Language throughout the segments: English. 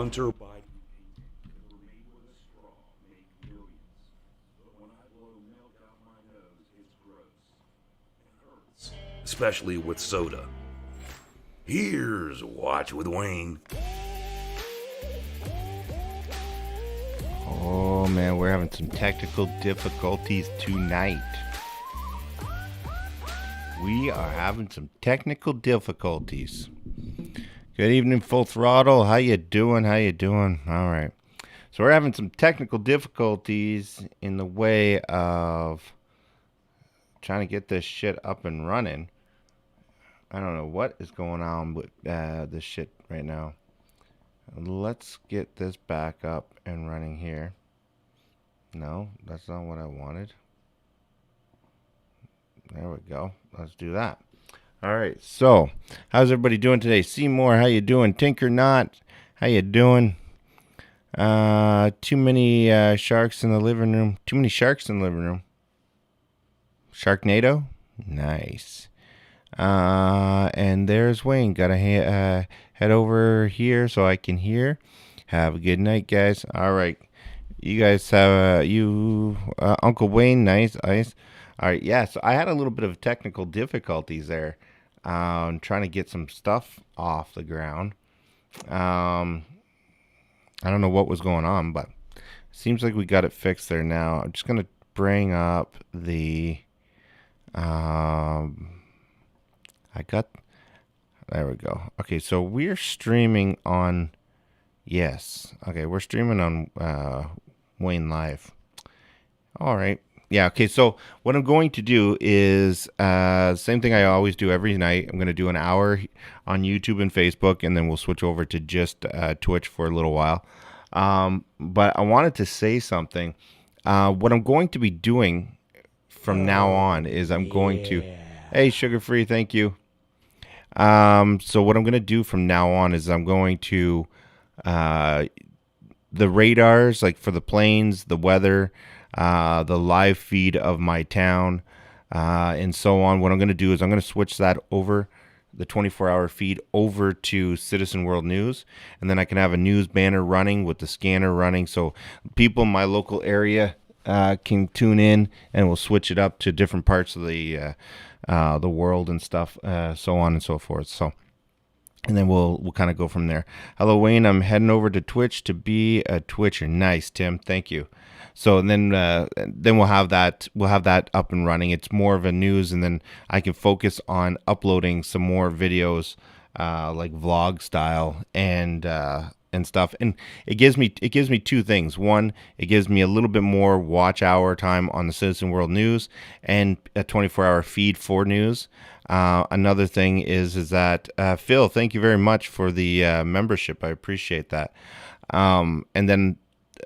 hunter by never made with a straw make millions. But when I blow milk out my nose, it's gross. It hurts. Especially with soda. Here's Watch with Wayne. Oh man, we're having some technical difficulties tonight. We are having some technical difficulties. Good evening, Full Throttle. How you doing? How you doing? All right. So we're having some technical difficulties in the way of trying to get this shit up and running. I don't know what is going on with this shit right now. Let's get this back up and running here. No, that's not what I wanted. There we go. Let's do that. All right. So, how's everybody doing today? Seymour, how you doing? Tinker Not, how you doing? Too many sharks in the living room. Too many sharks in the living room. Sharknado? Nice. And there's Wayne. Gotta head over here so I can hear. Have a good night, guys. All right. You guys have Uncle Wayne. Nice. All right. Yeah. So I had a little bit of technical difficulties there. Trying to get some stuff off the ground. I don't know what was going on, but it seems like we got it fixed there now. I'm just gonna bring up the. There we go. Okay, so we're streaming on. Yes. Okay, we're streaming on Wayne Live. All right. Yeah. Okay. So what I'm going to do is same thing I always do every night. I'm going to do an hour on YouTube and Facebook, and then we'll switch over to just Twitch for a little while. But I wanted to say something. What I'm going to be doing from now on is I'm going to. Hey, Sugar Free, thank you. So what I'm going to do from now on is I'm going to the radars, like for the planes, the weather, the live feed of my town, and so on. What I'm going to do is I'm going to switch that over, the 24-hour feed, over to Citizen World News, and then I can have a news banner running with the scanner running, so people in my local area can tune in, and we'll switch it up to different parts of the world and stuff, so on and so forth. So, and then we'll kind of go from there. Hello, Wayne. I'm heading over to Twitch to be a Twitcher. Nice, Tim. Thank you. So and then we'll have that up and running. It's more of a news, and then I can focus on uploading some more videos, like vlog style and stuff. And it gives me two things. One, it gives me a little bit more watch hour time on the Citizen World News and a 24-hour feed for news. Another thing is that Phil, thank you very much for the membership. I appreciate that. And then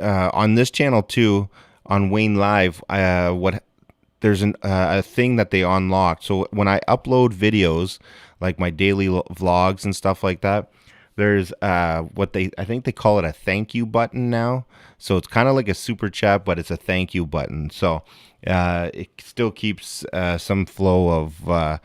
on this channel too, on Wayne Live, there's a thing that they unlocked. So when I upload videos, like my daily vlogs and stuff like that, there's I think they call it a thank you button now. So it's kind of like a super chat, but it's a thank you button. So it still keeps some flow of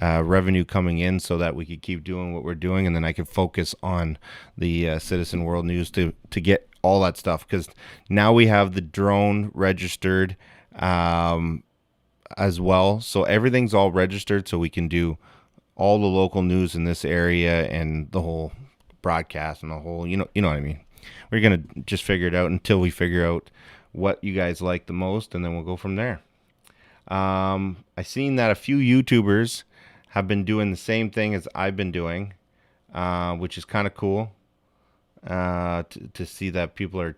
revenue coming in, so that we could keep doing what we're doing, and then I can focus on the Citizen World News to get all that stuff, because now we have the drone registered as well. So everything's all registered, so we can do all the local news in this area and the whole broadcast and the whole, you know what I mean. We're gonna just figure it out until we figure out what you guys like the most, and then we'll go from there. I seen that a few YouTubers have been doing the same thing as I've been doing, which is kind of cool to see that people are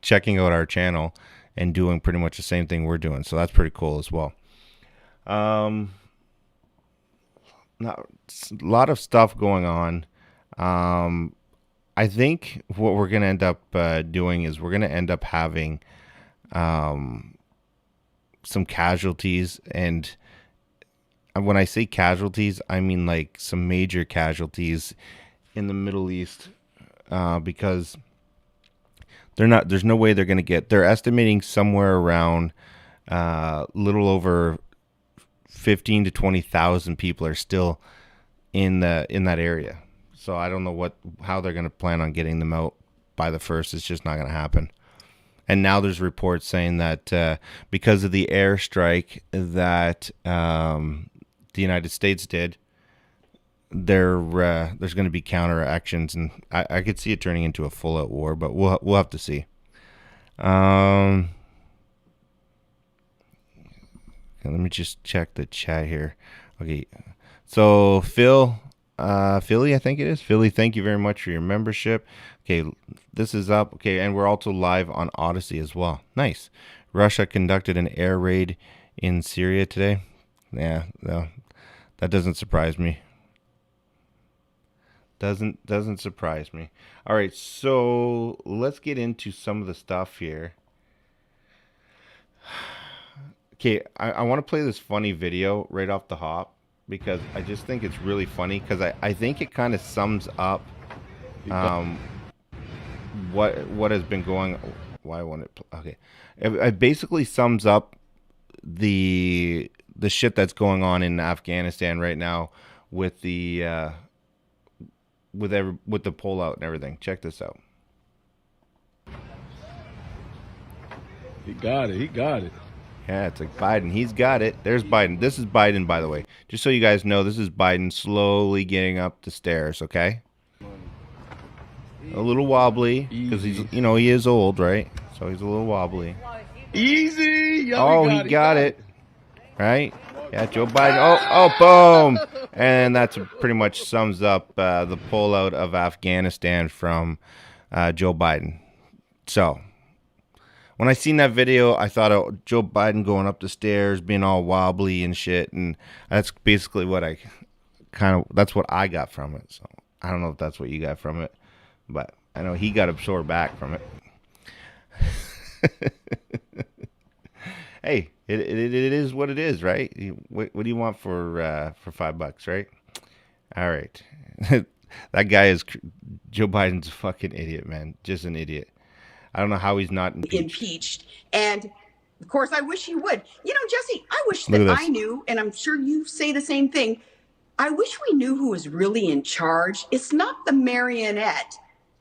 checking out our channel and doing pretty much the same thing we're doing. So that's pretty cool as well. A lot of stuff going on. I think what we're going to end up doing is we're going to end up having some casualties. And when I say casualties, I mean like some major casualties in the Middle East, because there's no way they're estimating somewhere around little over 15 to 20,000 people are still in that area. So I don't know how they're going to plan on getting them out by the 1st. It's just not going to happen. And now there's reports saying that because of the airstrike that the United States did, there's going to be counteractions, and I could see it turning into a full-out war, but we'll have to see. Okay, let me just check the chat here. Okay, so Philly, I think it is. Philly, thank you very much for your membership. Okay, this is up. Okay, and we're also live on Odyssey as well. Nice. Russia conducted an air raid in Syria today. Yeah, no, that doesn't surprise me. Doesn't surprise me. All right, so let's get into some of the stuff here. Okay, I want to play this funny video right off the hop because I just think it's really funny because I think it kind of sums up what has been going. Why won't it? Okay, it basically sums up the shit that's going on in Afghanistan right now with the with the pullout and everything. Check this out. He got it. Yeah, it's like Biden. He's got it. There's Biden. This is Biden, by the way. Just so you guys know, this is Biden slowly getting up the stairs, okay? A little wobbly, because he is old, right? So he's a little wobbly. Easy. He got it. Right? Yeah, Joe Biden. Oh, boom. And that's pretty much sums up the pullout of Afghanistan from Joe Biden. So when I seen that video, I thought of Joe Biden going up the stairs, being all wobbly and shit, and that's basically what that's what I got from it. So I don't know if that's what you got from it, but I know he got a sore back from it. Hey, it is what it is, right? What do you want for $5, right? All right, that guy is Joe Biden's a fucking idiot, man, just an idiot. I don't know how he's not impeached. And of course, I wish he would. Jesse, I wish that I knew, and I'm sure you say the same thing. I wish we knew who was really in charge. It's not the marionette,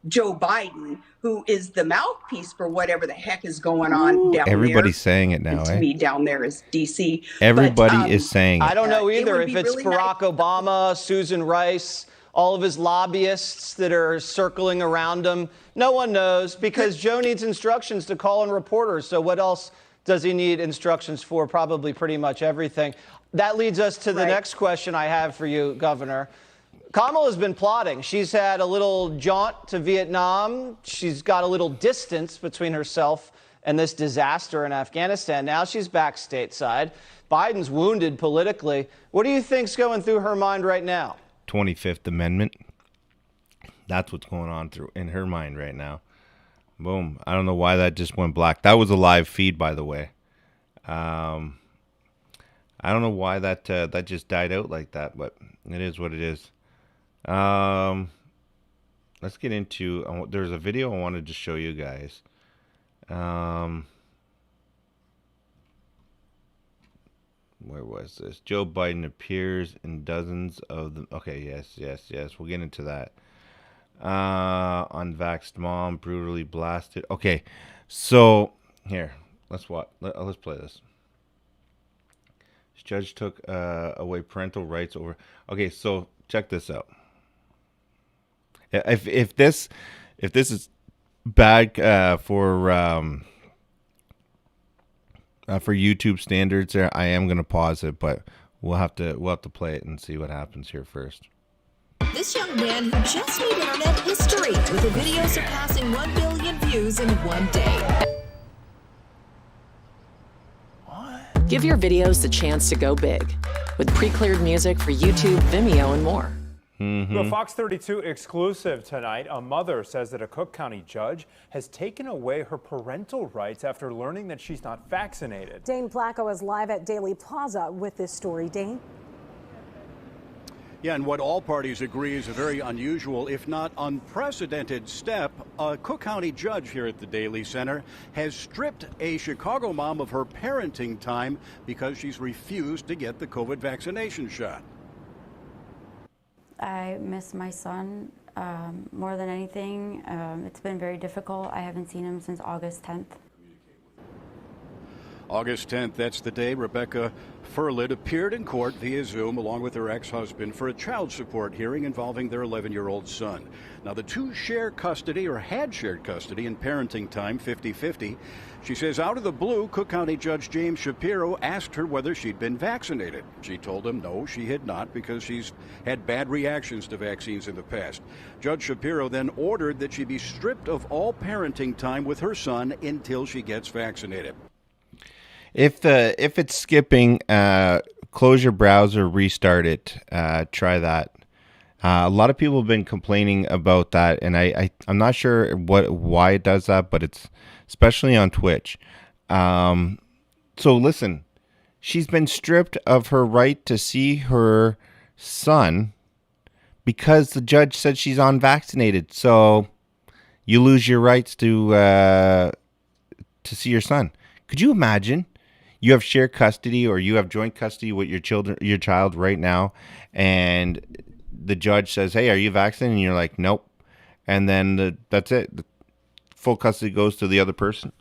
Joe Biden, who is the mouthpiece for whatever the heck is going on down there. Everybody's saying it now, to me, down there is D.C. Everybody is saying it. I don't know either if it's really Barack Obama, Susan Rice, all of his lobbyists that are circling around him. No one knows because Joe needs instructions to call in reporters. So what else does he need instructions for? Probably pretty much everything. That leads us to the next question I have for you, Governor. Kamala's been plotting. She's had a little jaunt to Vietnam. She's got a little distance between herself and this disaster in Afghanistan. Now she's back stateside. Biden's wounded politically. What do you think's going through her mind right now? 25th Amendment. That's what's going on in her mind right now. Boom. I don't know why that just went black. That was a live feed, by the way. I don't know why that just died out like that, but it is what it is. Let's get into. There's a video I wanted to show you guys. Where was this? Joe Biden appears in dozens of the. Okay, yes. We'll get into that. Unvaxxed mom brutally blasted. Okay, so here, let's play this. This judge took away parental rights over. Okay, so check this out. If this is bad for YouTube standards, there, I am gonna pause it, but we'll have to play it and see what happens here first. This young man who just made internet history with a video surpassing 1 billion views in one day. What? Give your videos the chance to go big with pre-cleared music for YouTube, Vimeo, and more. The Fox 32 exclusive tonight. A mother says that a Cook County judge has taken away her parental rights after learning that she's not vaccinated. Dane Placco is live at Daily Plaza with this story. Dane? Yeah, and what all parties agree is a very unusual, if not unprecedented step. A Cook County judge here at the Daily Center has stripped a Chicago mom of her parenting time because she's refused to get the COVID vaccination shot. I miss my son More than anything, it's been very difficult. I haven't seen him since August 10th. August 10th, that's the day Rebecca Furlid appeared in court via Zoom along with her ex-husband for a child support hearing involving their 11-year-old son. Now, the two share custody, or had shared custody, in parenting time, 50-50. She says out of the blue, Cook County Judge James Shapiro asked her whether she'd been vaccinated. She told him no, she had not, because she's had bad reactions to vaccines in the past. Judge Shapiro then ordered that she be stripped of all parenting time with her son until she gets vaccinated. If it's skipping, close your browser, restart it, try that. A lot of people have been complaining about that, and I'm not sure why it does that, but it's especially on Twitch. So listen, she's been stripped of her right to see her son because the judge said she's unvaccinated. So you lose your rights to see your son. Could you imagine? You have shared custody, or you have joint custody with your child right now, and the judge says, "Hey, are you vaccinated?" And you're like, "Nope." And then that's it. The full custody goes to the other person.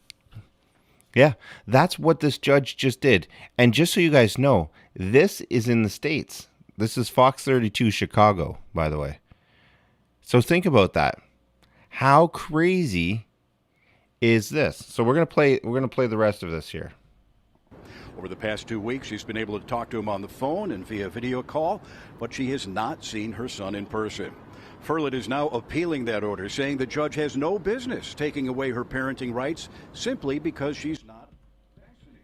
Yeah, that's what this judge just did. And just so you guys know, this is in the States. This is Fox 32 Chicago, by the way. So think about that. How crazy is this? So we're gonna play the rest of this here. Over the past 2 weeks, she's been able to talk to him on the phone and via video call, but she has not seen her son in person. Furlid is now appealing that order, saying the judge has no business taking away her parenting rights simply because she's not vaccinated.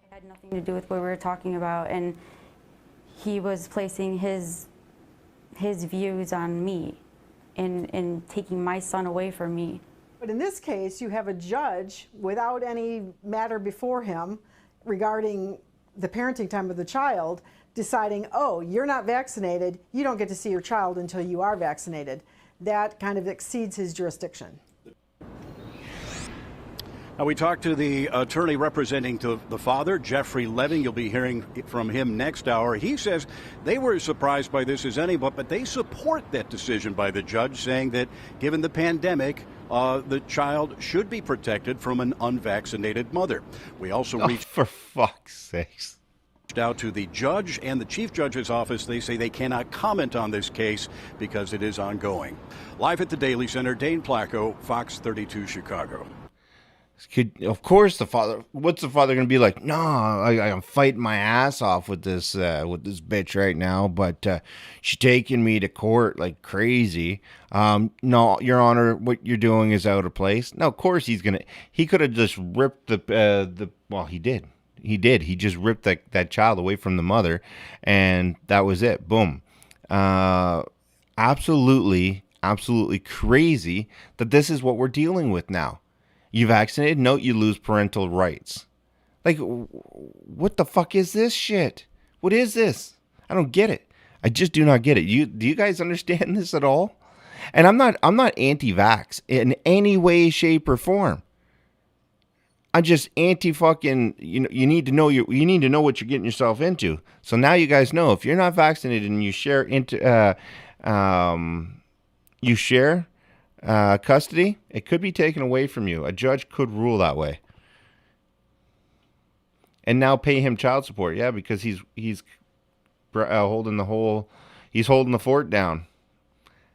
It had nothing to do with what we were talking about, and he was placing his views on me and taking my son away from me. But in this case, you have a judge without any matter before him regarding the parenting time of the child deciding, oh, you're not vaccinated, you don't get to see your child until you are vaccinated. That kind of exceeds his jurisdiction. Now, we talked to the attorney representing the father, Jeffrey Leving. You'll be hearing from him next hour. He says they were as surprised by this as anyone, but they support that decision by the judge, saying that given the pandemic, the child should be protected from an unvaccinated mother. We also reached for fuck's sakes out to the judge and the chief judge's office. They say they cannot comment on this case because it is ongoing. Live at the Daily Center, Dane Placco, Fox 32 Chicago. Of course, the father. What's the father going to be like? No, I'm fighting my ass off with this bitch right now, but she's taking me to court like crazy. No, Your Honor, what you're doing is out of place. No, of course he's gonna. He could have just ripped the. Well, he did. He did. He just ripped that child away from the mother, and that was it. Boom. Absolutely crazy that this is what we're dealing with now. You vaccinated? No, you lose parental rights. Like, what the fuck is this shit? What is this? I don't get it. I just do not get it. Do you guys understand this at all? And I'm not anti-vax in any way, shape, or form. I'm just anti-fucking. You need to know what you're getting yourself into. So now you guys know if you're not vaccinated and you share custody, it could be taken away from you. A judge could rule that way. And now pay him child support. Yeah, because he's holding the fort down.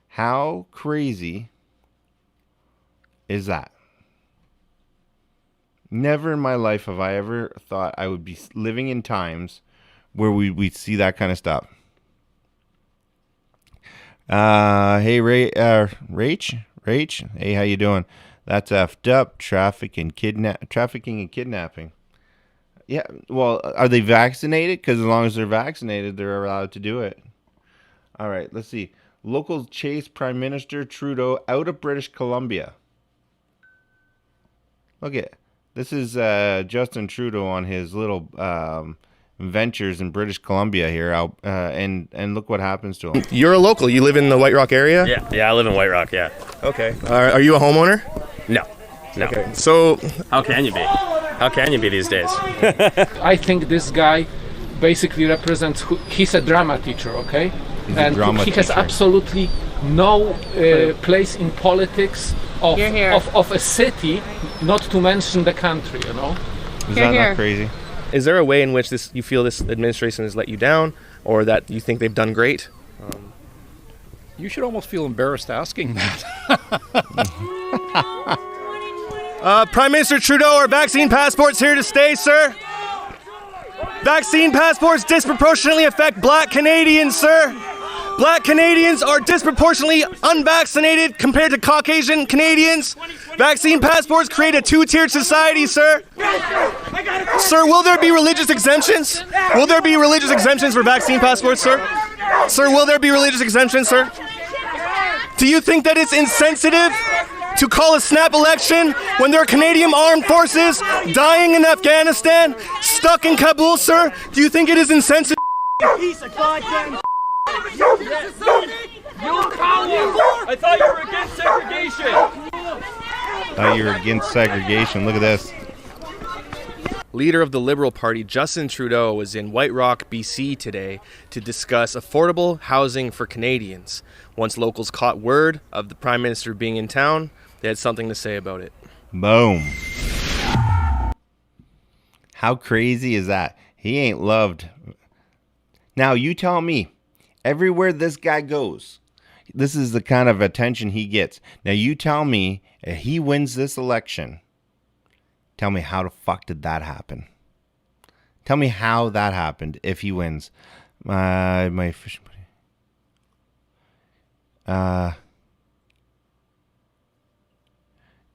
How crazy is that? Never in my life have I ever thought I would be living in times where we'd see that kind of stuff. Hey, Rach, hey, how you doing? That's effed up. Trafficking and kidnapping. Yeah, well, are they vaccinated? Because as long as they're vaccinated, they're allowed to do it. All right, let's see. Local chase Prime Minister Trudeau out of British Columbia. Look at this is Justin Trudeau on his little ventures in British Columbia here, and look what happens to him. You're a local. You live in the White Rock area? Yeah, I live in White Rock. Yeah. Okay. Are you a homeowner? No. Okay. So how can you be? How can you be these days? I think this guy basically represents. He's a drama teacher. Okay. and he has absolutely no place in politics of a city, not to mention the country, you know. Is that not crazy? Is there a way in which you feel this administration has let you down, or that you think they've done great? You should almost feel embarrassed asking that. Prime Minister Trudeau, are vaccine passports here to stay, sir? Vaccine passports disproportionately affect Black Canadians, sir. Black Canadians are disproportionately unvaccinated compared to Caucasian Canadians. Vaccine passports create a two-tiered society, sir. Sir, will there be religious exemptions? Will there be religious exemptions for vaccine passports, sir? Sir, will there be religious exemptions, sir? Do you think that it's insensitive to call a snap election when there are Canadian armed forces dying in Afghanistan, stuck in Kabul, sir? Do you think it is insensitive? Piece of goddamn I thought you were against segregation. Thought you were against segregation. Look at this. Leader of the Liberal Party, Justin Trudeau, was in White Rock, BC today to discuss affordable housing for Canadians. Once locals caught word of the Prime Minister being in town, they had something to say about it. Boom. How crazy is that? He ain't loved. Now, you tell me, everywhere this guy goes, this is the kind of attention he gets. Now, you tell me, if he wins this election, tell me how the fuck did that happen? Tell me how that happened if he wins. My fishing buddy.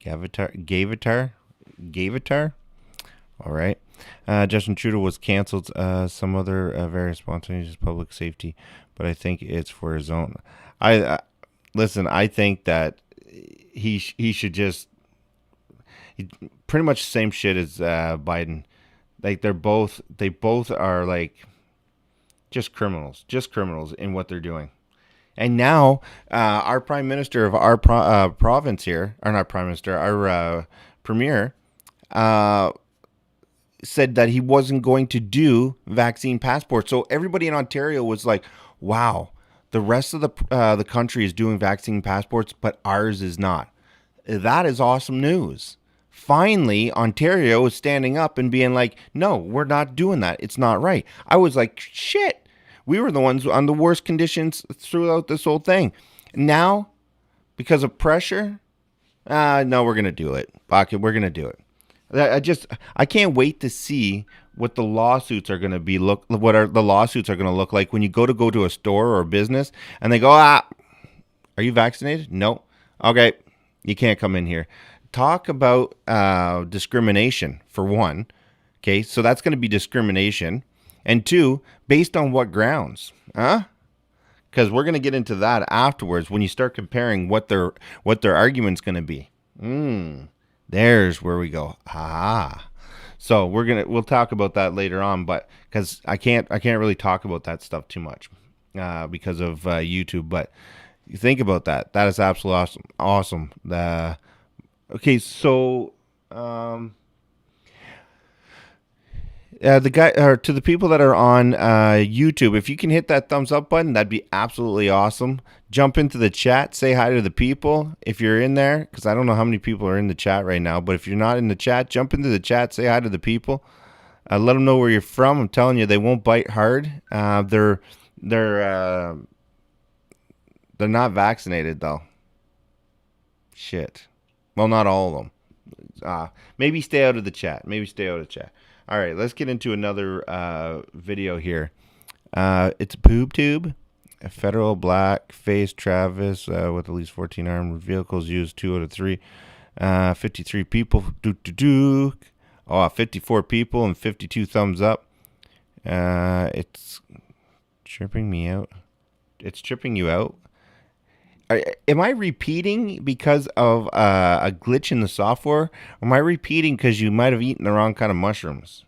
Gavitar? All right. Justin Trudeau was canceled. Some other very spontaneous public safety, but I think it's for his own. Listen. I think that he should just pretty much the same shit as Biden. Like they both are like just criminals in what they're doing. And now our prime minister of our province here, or not prime minister, our premier, said that he wasn't going to do vaccine passports. So everybody in Ontario was like, wow, the rest of the country is doing vaccine passports, but ours is not. That is awesome news. Finally, Ontario is standing up and being like, no, we're not doing that. It's not right. I was like, shit. We were the ones on the worst conditions throughout this whole thing. Now, because of pressure, no, we're going to do it. Fuck it, we're going to do it. I can't wait to see what the lawsuits are going to be. The lawsuits are going to look like when you go to a store or a business and they go, are you vaccinated? No. Okay, you can't come in here. Talk about discrimination, for one. Okay, so that's going to be discrimination. And two, based on what grounds? Because we're going to get into that afterwards when you start comparing what their argument's going to be. There's where we go. So we'll talk about that later on, but because I can't really talk about that stuff too much because of YouTube. But you think about that. That is absolutely awesome. Okay, so the guy, or to the people that are on YouTube, if you can hit that thumbs up button, that'd be absolutely awesome. Jump into the chat, say hi to the people if you're in there, because I don't know how many people are in the chat right now. But if you're not in the chat, jump into the chat, say hi to the people. Let them know where you're from. I'm telling you, they won't bite hard. They're not vaccinated though. Shit. Well, not all of them. Maybe stay out of the chat. All right, let's get into another video here. It's a poop tube. A federal black-faced Travis with at least 14 armed vehicles used 2 out of 3. 53 people. 54 people and 52 thumbs up. It's tripping me out. It's tripping you out. Am I repeating because of a glitch in the software? Or am I repeating because you might have eaten the wrong kind of mushrooms?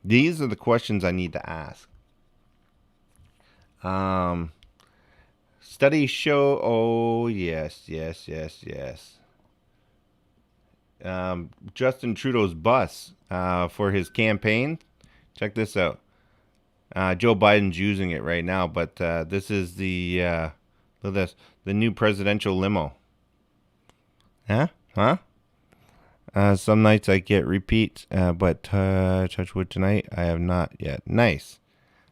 These are the questions I need to ask. Studies show. Oh, yes. Justin Trudeau's bus for his campaign. Check this out. Joe Biden's using it right now, but this is the look at this, the new presidential limo. Huh? Some nights I get repeats, but touch wood tonight I have not yet. Nice.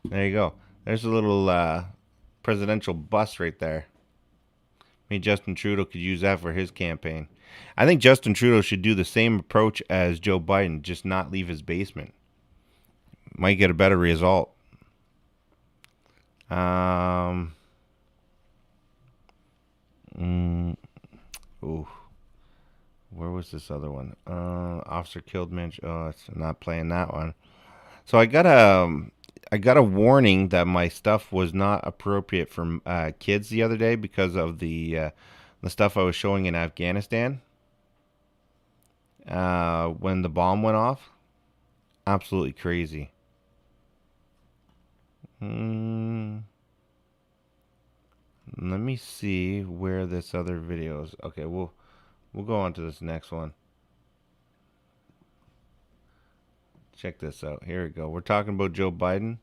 There you go. There's a little presidential bus right there. Maybe Justin Trudeau could use that for his campaign. I think Justin Trudeau should do the same approach as Joe Biden, just not leave his basement. Might get a better result. Ooh. Where was this other one? Officer killed man. Oh, it's not playing that one. So I got a warning that my stuff was not appropriate for kids the other day because of the stuff I was showing in Afghanistan when the bomb went off. Absolutely crazy. Let me see where this other video is. Okay, we'll go on to this next one. Check this out. Here we go. We're talking about Joe Biden.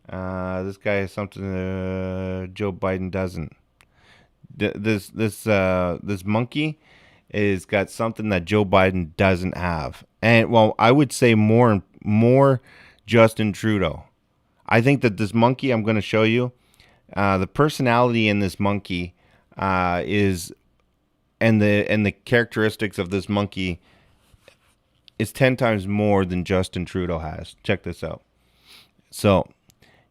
This guy has something Joe Biden doesn't. This monkey is got something that Joe Biden doesn't have, and well, I would say more Justin Trudeau. I think that this monkey I'm going to show you, the personality in this monkey is. And the characteristics of this monkey is 10 times more than Justin Trudeau has. Check this out. So,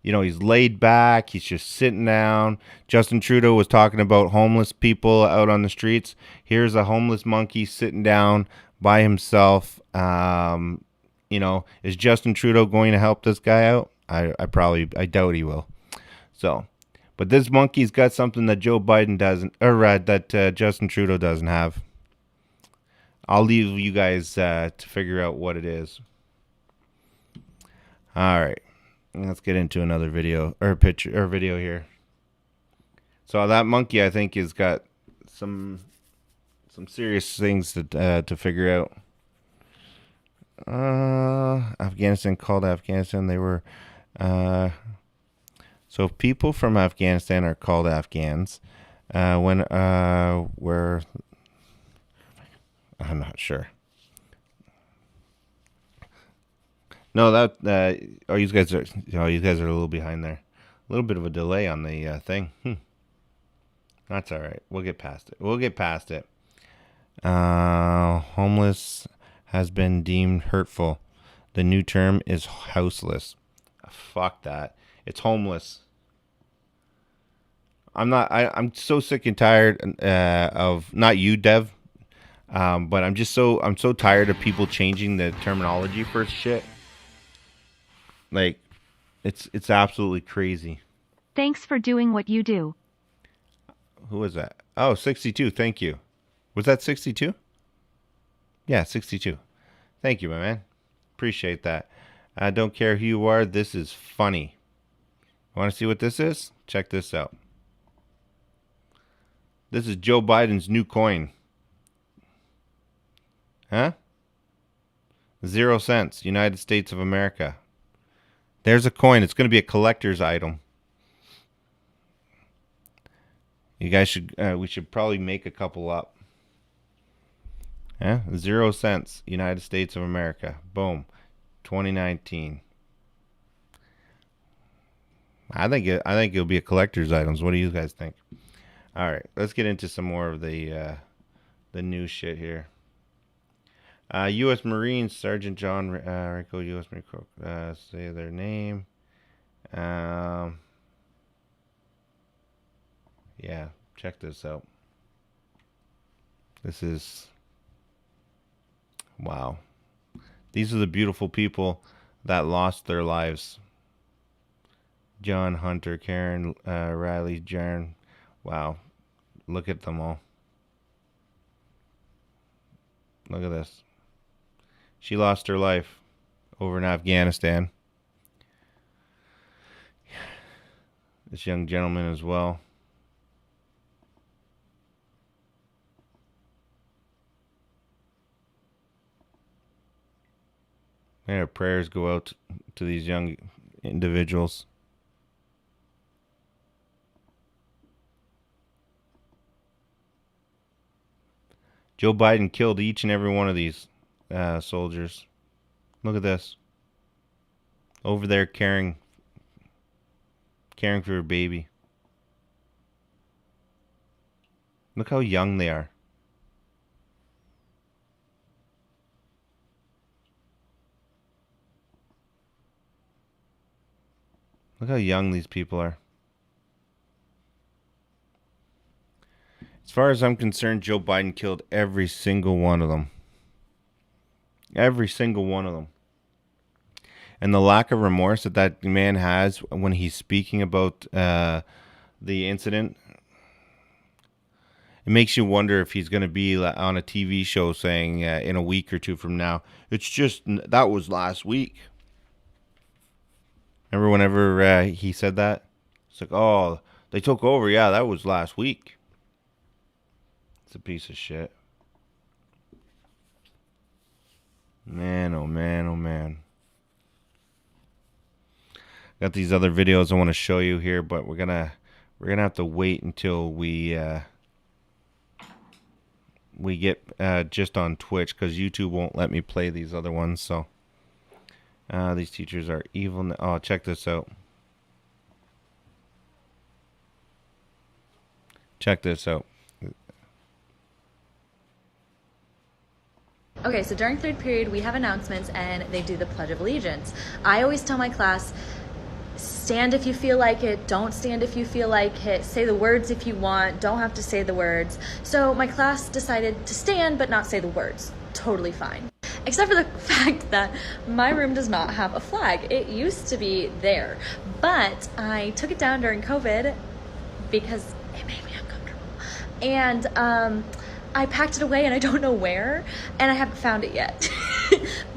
he's laid back. He's just sitting down. Justin Trudeau was talking about homeless people out on the streets. Here's a homeless monkey sitting down by himself. Is Justin Trudeau going to help this guy out? I doubt he will. So. But this monkey's got something that Joe Biden doesn't, or that Justin Trudeau doesn't have. I'll leave you guys to figure out what it is. All right, let's get into another video or picture or video here. So that monkey, I think, has got some serious things to figure out. Afghanistan called Afghanistan. They were. So people from Afghanistan are called Afghans. Where I'm not sure. No, you guys are a little behind there. A little bit of a delay on the thing. That's all right. We'll get past it. Homeless has been deemed hurtful. The new term is houseless. Fuck that. It's homeless. I'm so sick and tired of, not you, Dev, but I'm so tired of people changing the terminology for shit. Like, it's absolutely crazy. Thanks for doing what you do. Who was that? Oh, 62. Thank you. Was that 62? Yeah, 62. Thank you, my man. Appreciate that. I don't care who you are. This is funny. Want to see what this is? Check this out. This is Joe Biden's new coin. Huh? 0 cents, United States of America. There's a coin. It's going to be a collector's item. You guys we should probably make a couple up. Yeah, 0 cents, United States of America. Boom. 2019. I think it'll be a collector's items. What do you guys think? All right, let's get into some more of the new shit here. U.S. Marines Sergeant John Rico, U.S. Marine Corps. Say their name. Yeah, check this out. This is wow. These are the beautiful people that lost their lives. John, Hunter, Karen, Riley, Jaren. Wow. Look at them all. Look at this. She lost her life over in Afghanistan. This young gentleman as well. May our prayers go out to these young individuals. Joe Biden killed each and every one of these soldiers. Look at this. Over there caring for her baby. Look how young they are. Look how young these people are. As far as I'm concerned, Joe Biden killed every single one of them. Every single one of them. And the lack of remorse that that man has when he's speaking about the incident, it makes you wonder if he's going to be on a TV show saying in a week or two from now, it's just, that was last week. Remember whenever he said that? It's like, oh, they took over. Yeah, that was last week. It's a piece of shit. Man, oh man, oh man. Got these other videos I want to show you here, but we're gonna have to wait until we get just on Twitch, because YouTube won't let me play these other ones. So these teachers are evil. Oh, check this out. Check this out. Okay, so during third period, we have announcements and they do the Pledge of Allegiance. I always tell my class, stand if you feel like it, don't stand if you feel like it, say the words if you want, don't have to say the words. So my class decided to stand but not say the words. Totally fine. Except for the fact that my room does not have a flag. It used to be there, but I took it down during COVID because it made me uncomfortable. And I packed it away and I don't know where, and I haven't found it yet.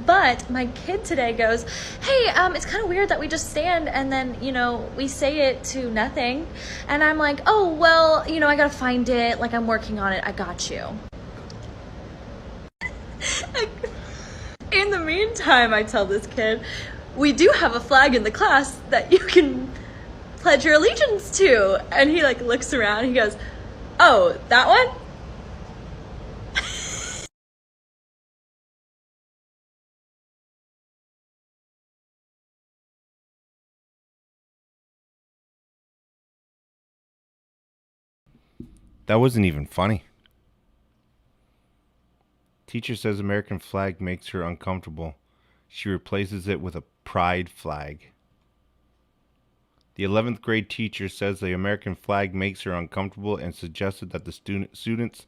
But my kid today goes, hey, it's kind of weird that we just stand and then, you know, we say it to nothing. And I'm like, oh, well, you know, I gotta find it. Like, I'm working on it. I got you. In the meantime, I tell this kid, we do have a flag in the class that you can pledge your allegiance to. And he like looks around, he goes, oh, that one? That wasn't even funny. Teacher says American flag makes her uncomfortable. She replaces it with a pride flag. The 11th grade teacher says the American flag makes her uncomfortable and suggested that the students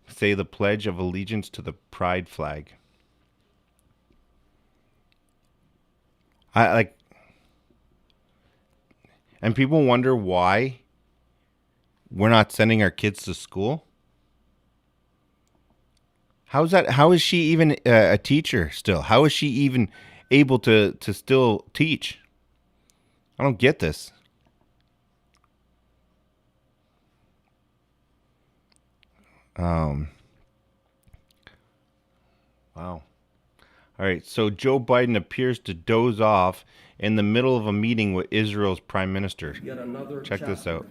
say the Pledge of Allegiance to the pride flag. And people wonder why we're not sending our kids to school. How's that? How is she even a teacher still? How is she even able to still teach? I don't get this. Wow. All right, so Joe Biden appears to doze off in the middle of a meeting with Israel's prime minister. Yet another Check this out.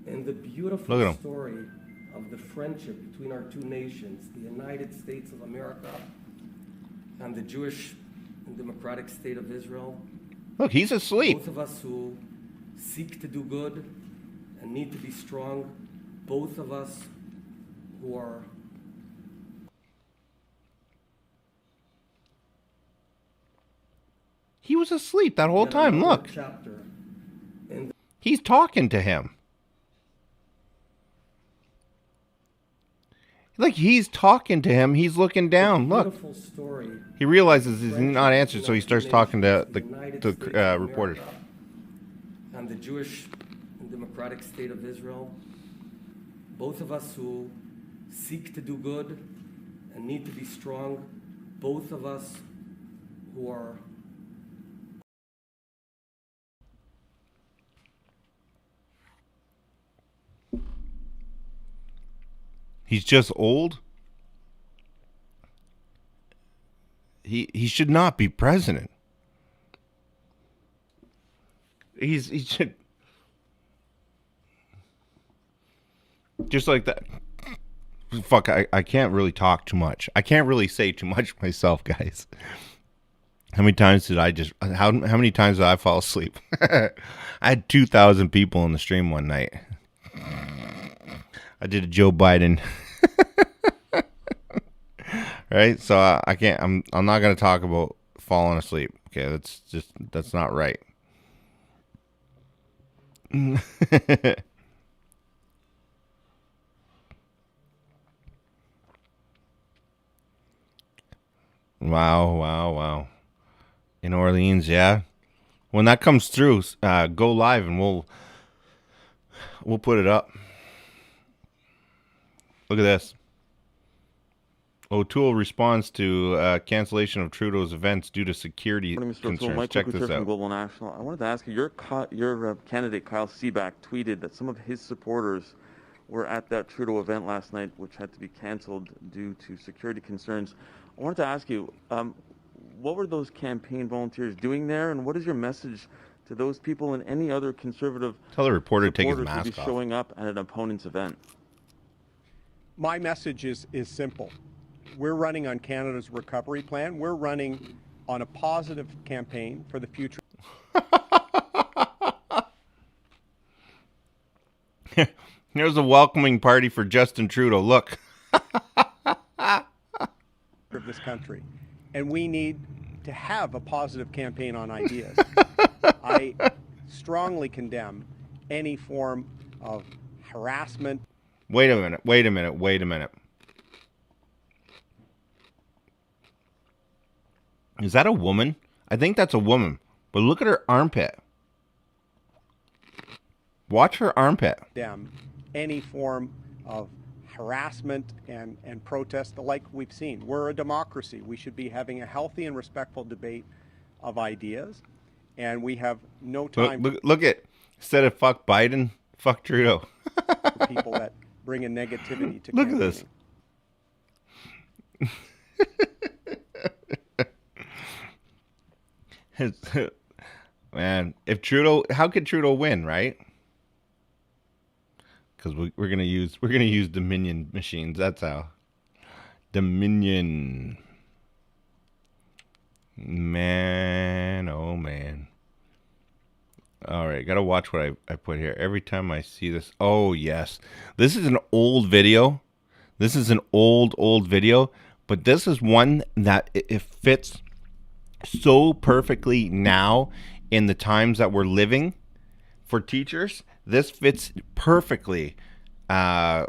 In the beautiful story of the friendship between our two nations, the United States of America and the Jewish and democratic state of Israel. Look, he's asleep. Both of us who seek to do good and need to be strong. Both of us who are He was asleep that whole time. Look. He's talking to him. Like, he's talking to him. He's looking down. Look. He realizes he's not answered, so he starts talking to the reporters. And the Jewish and democratic state of Israel. Both of us who seek to do good and need to be strong. Both of us who are He's just old. He should not be president. He's just like that. Fuck, I can't really talk too much. I can't really say too much myself, guys. How many times did how many times did I fall asleep? I had 2,000 people in the stream one night. I did a Joe Biden. Right? So I can't, I'm not going to talk about falling asleep. Okay, that's not right. Wow. In Orleans, yeah. When that comes through, go live and we'll put it up. Look at this. O'Toole responds to cancellation of Trudeau's events due to security concerns. Check this out. Global National. I wanted to ask you, your candidate Kyle Seaback tweeted that some of his supporters were at that Trudeau event last night, which had to be canceled due to security concerns. I wanted to ask you, what were those campaign volunteers doing there, and what is your message to those people and any other conservative Tell the reporter to take his supporters mask be off. showing up at an opponent's event? My message is simple. We're running on Canada's recovery plan. We're running on a positive campaign for the future. Here's a welcoming party for Justin Trudeau. Look. Of this country. And we need to have a positive campaign on ideas. I strongly condemn any form of harassment. Wait a minute. Is that a woman? I think that's a woman. But look at her armpit. Watch her armpit. Condemn any form of harassment and protest like we've seen. We're a democracy. We should be having a healthy and respectful debate of ideas. And we have no time Look at, instead of fuck Biden, fuck Trudeau. for people that bring a negativity to Look at this. Man, if Trudeau, how could Trudeau win, right? Because we're gonna use Dominion machines. That's how. Dominion. Man, oh man. All right, gotta watch what I put here. Every time I see this, oh yes, this is an old video. This is an old video, but this is one that it fits so perfectly now in the times that we're living for teachers. This fits perfectly for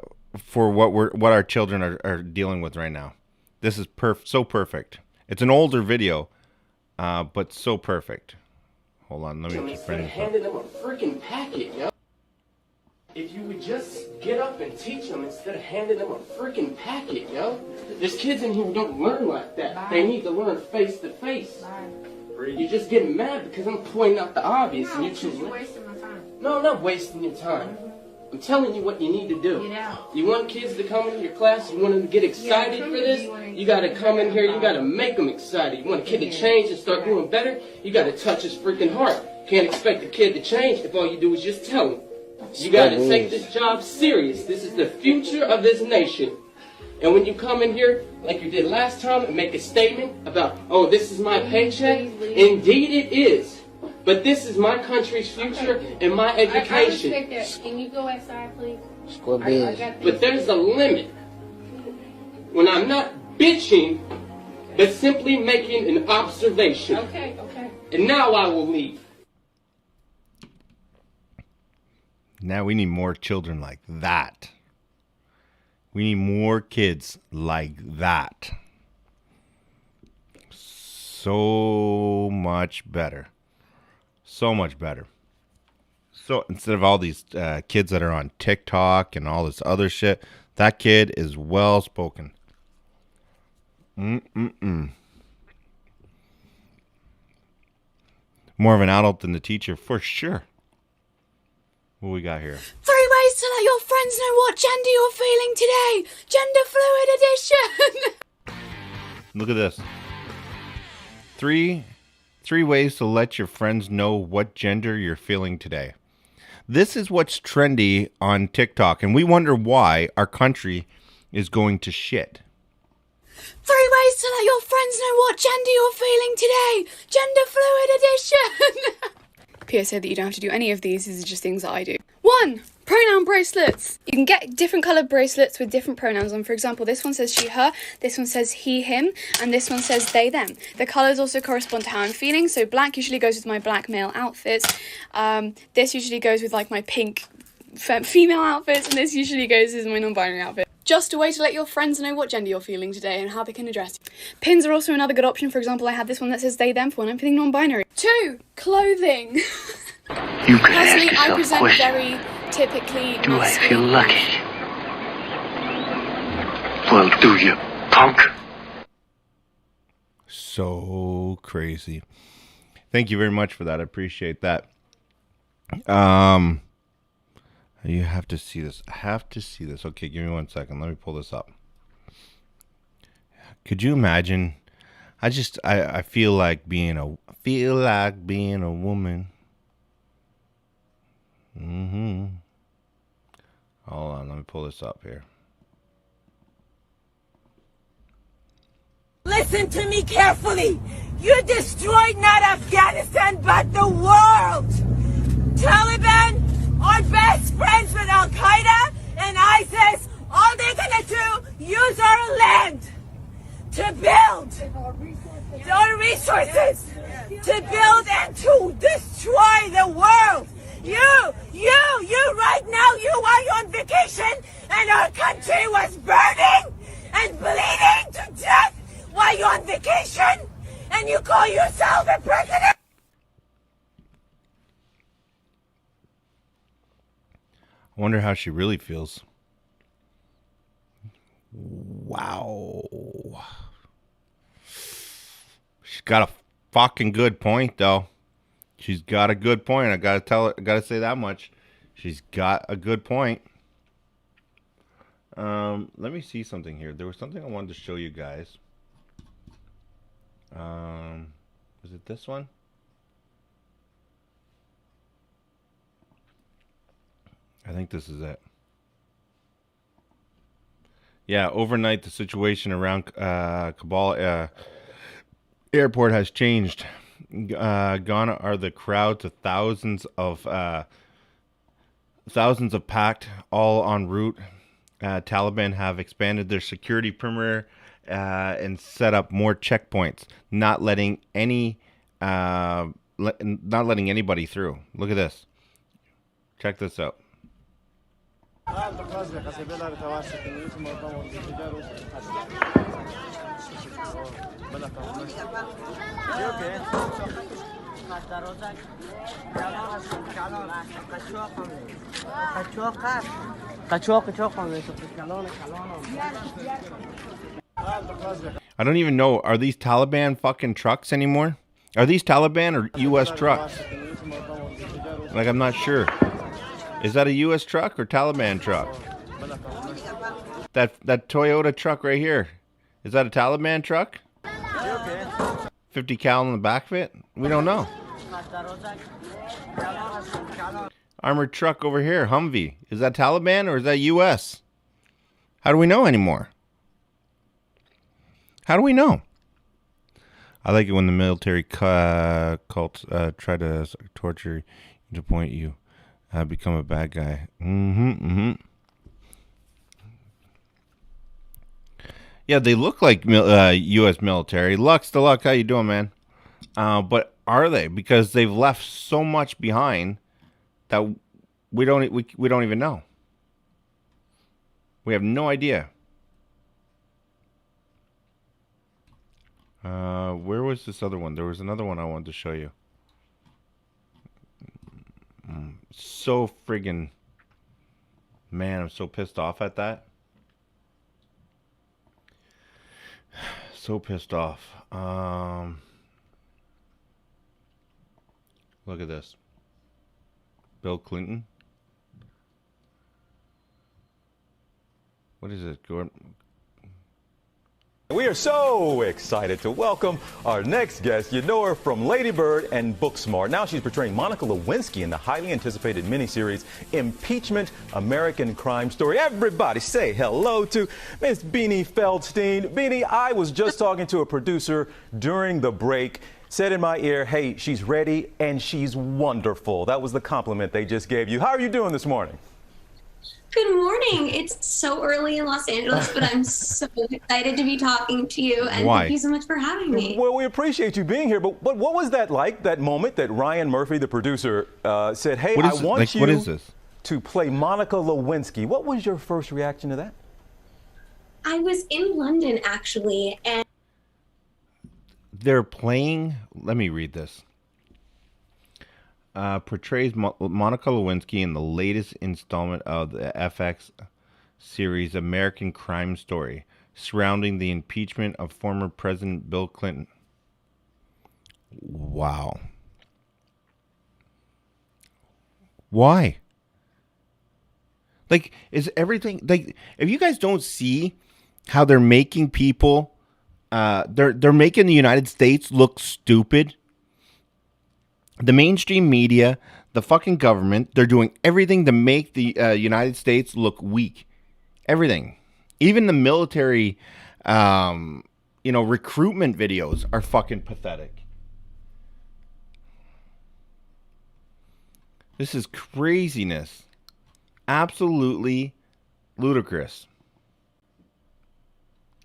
what our children are dealing with right now. This is so perfect. It's an older video, but so perfect. Hold on, let me just bring Instead of handing them a freaking packet, yo. If you would just get up and teach them instead of handing them a freaking packet, yo. There's kids in here who don't learn like that. Bye. They need to learn face to face. You're just getting mad because I'm pointing out the obvious and you're choosing. You're wasting my time. No, I'm not wasting your time. I'm telling you what you need to do. Get out. You want kids to come into your class, you want them to get excited for this, you got to come in here, you got to make them excited. You want a kid to change and start doing better, you got to touch his freaking heart. Can't expect a kid to change if all you do is just tell him. You got to take this job serious. This is the future of this nation. And when you come in here, like you did last time, and make a statement about, oh, this is my paycheck, indeed it is. But this is my country's future and my education. I respect that. Can you go outside, please? But there's a limit. When I'm not bitching, but simply making an observation. Okay. And now I will leave. Now we need more children like that. We need more kids like that. So much better. So much better. So instead of all these kids that are on TikTok and all this other shit, that kid is well spoken. More of an adult than the teacher, for sure. What we got here? 3 ways to let your friends know what gender you're feeling today. Gender fluid edition. Look at this. 3 3 ways to let your friends know what gender you're feeling today. This is what's trendy on TikTok, and we wonder why our country is going to shit. 3 ways to let your friends know what gender you're feeling today. Gender fluid edition. PSA that you don't have to do any of these. These are just things that I do. 1. Pronoun bracelets. You can get different coloured bracelets with different pronouns on. For example, this one says she, her, this one says he, him, and this one says they, them. The colours also correspond to how I'm feeling. So black usually goes with my black male outfits. This usually goes with like my pink female outfits, and this usually goes with my non-binary outfit. Just a way to let your friends know what gender you're feeling today and how they can address you. Pins are also another good option. For example, I have this one that says they, them for when I'm feeling non-binary. 2. Clothing. You could Personally, ask I yourself present question. very typically Do I feel masculine. lucky? Well, do you, punk? So crazy. Thank you very much for that. I appreciate that. You have to see this. I have to see this. Okay, give me 1 second. Let me pull this up. Could you imagine? I feel like being a woman. Hold on, let me pull this up here. Listen to me carefully. You destroyed not Afghanistan, but the world. Taliban are best friends with Al Qaeda and ISIS. All they're gonna do, use our land to build our resources, to build and to destroy the world. You right now, you are on vacation and our country was burning and bleeding to death while you're on vacation and you call yourself a president. I wonder how she really feels. Wow. She's got a fucking good point, though. She's got a good point. I gotta say that much. She's got a good point. Let me see something here. There was something I wanted to show you guys. Was it this one? I think this is it. Yeah, overnight the situation around Kabul airport has changed. Gone are the crowds of thousands of packed, all en route. Taliban have expanded their security perimeter and set up more checkpoints, not letting anybody through. Look at this. Check this out. I don't even know. Are these Taliban fucking trucks anymore? Are these Taliban or U.S. trucks? Like, I'm not sure. Is that a U.S. truck or Taliban truck? That Toyota truck right here. Is that a Taliban truck? 50 cal in the back of it? We don't know. Armored truck over here, Humvee. Is that Taliban or is that U.S.? How do we know anymore? How do we know? I like it when the military cults try to torture you to point you become a bad guy. Yeah, they look like U.S. military. Lux to Luck, how you doing, man? But are they? Because they've left so much behind that we don't even know. We have no idea. Where was this other one? There was another one I wanted to show you. So friggin', man, I'm so pissed off at that. So pissed off. Look at this. Bill Clinton. What is it, Gordon? We are so excited to welcome our next guest. You know her from Lady Bird and Booksmart. Now she's portraying Monica Lewinsky in the highly anticipated miniseries Impeachment, American Crime Story. Everybody say hello to Miss Beanie Feldstein. Beanie, I was just talking to a producer during the break. Said in my ear, hey, she's ready and she's wonderful. That was the compliment they just gave you. How are you doing this morning? Good morning. It's so early in Los Angeles, but I'm so excited to be talking to you, and Why? thank you so much for having me. Well, we appreciate you being here, but what was that like, that moment that Ryan Murphy, the producer, said, hey, I want you to play Monica Lewinsky? What was your first reaction to that? I was in London, actually, and They're playing, let me read this. Portrays Monica Lewinsky in the latest installment of the FX series American Crime Story, surrounding the impeachment of former President Bill Clinton. Wow. Why? Like, is everything, like, if you guys don't see how they're making people, they're making the United States look stupid. The mainstream media, the fucking government, they're doing everything to make the United States look weak. Everything. Even the military, recruitment videos are fucking pathetic. This is craziness. Absolutely ludicrous.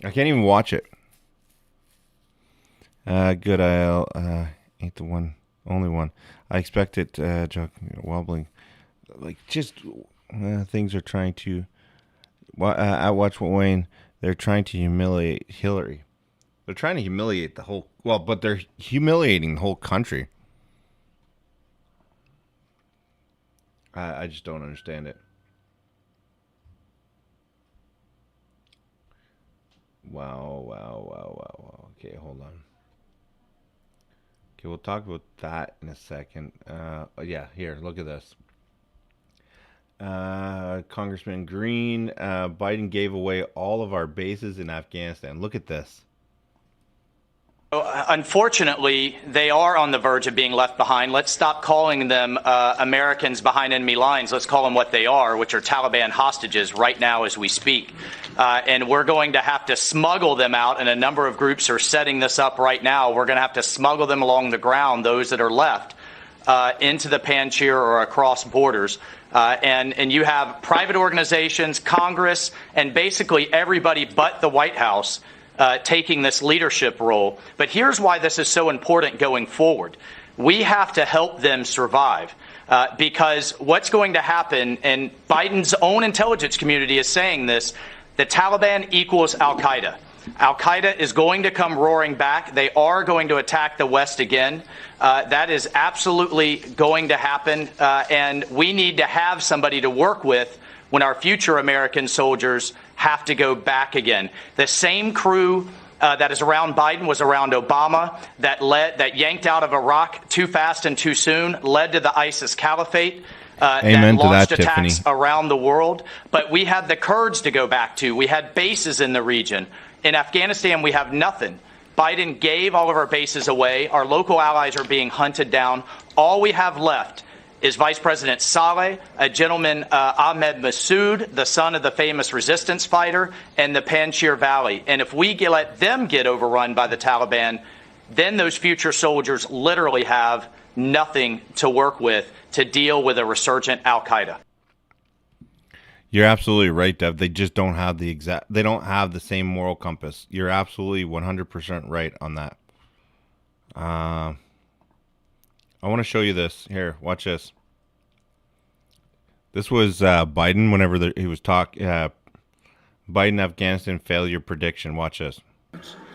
I can't even watch it. Good, I'll ain't the one. Only one. I expect it, wobbling. Like, just things are trying to. At Watch What Wayne, they're trying to humiliate Hillary. They're trying to humiliate the whole. Well, but they're humiliating the whole country. I just don't understand it. Wow. Okay, hold on. Okay, we'll talk about that in a second. Yeah, here, look at this. Congressman Green, Biden gave away all of our bases in Afghanistan. Look at this. Unfortunately, they are on the verge of being left behind. Let's stop calling them Americans behind enemy lines. Let's call them what they are, which are Taliban hostages right now as we speak. And we're going to have to smuggle them out, and a number of groups are setting this up right now. We're going to have to smuggle them along the ground, those that are left, into the Panjshir or across borders. And you have private organizations, Congress, and basically everybody but the White House taking this leadership role. But here's why this is so important going forward. We have to help them survive. Because what's going to happen, and Biden's own intelligence community is saying this, the Taliban equals Al-Qaeda. Al-Qaeda is going to come roaring back. They are going to attack the West again. That is absolutely going to happen. And we need to have somebody to work with when our future American soldiers have to go back again. The same crew that is around Biden was around Obama, that yanked out of Iraq too fast and too soon, led to the ISIS caliphate. Amen that to launched that, attacks Tiffany. around the world. But we have the Kurds to go back to. We had bases in the region. In Afghanistan, we have nothing. Biden gave all of our bases away. Our local allies are being hunted down. All we have left is Vice President Saleh, a gentleman, Ahmed Massoud, the son of the famous resistance fighter, and the Panjshir Valley. And if we let them get overrun by the Taliban, then those future soldiers literally have nothing to work with to deal with a resurgent Al-Qaeda. You're absolutely right, Dev. They just don't have they don't have the same moral compass. You're absolutely 100% right on that. I want to show you this. Here, watch this. This was Biden whenever he was talking. Biden Afghanistan failure prediction. Watch this.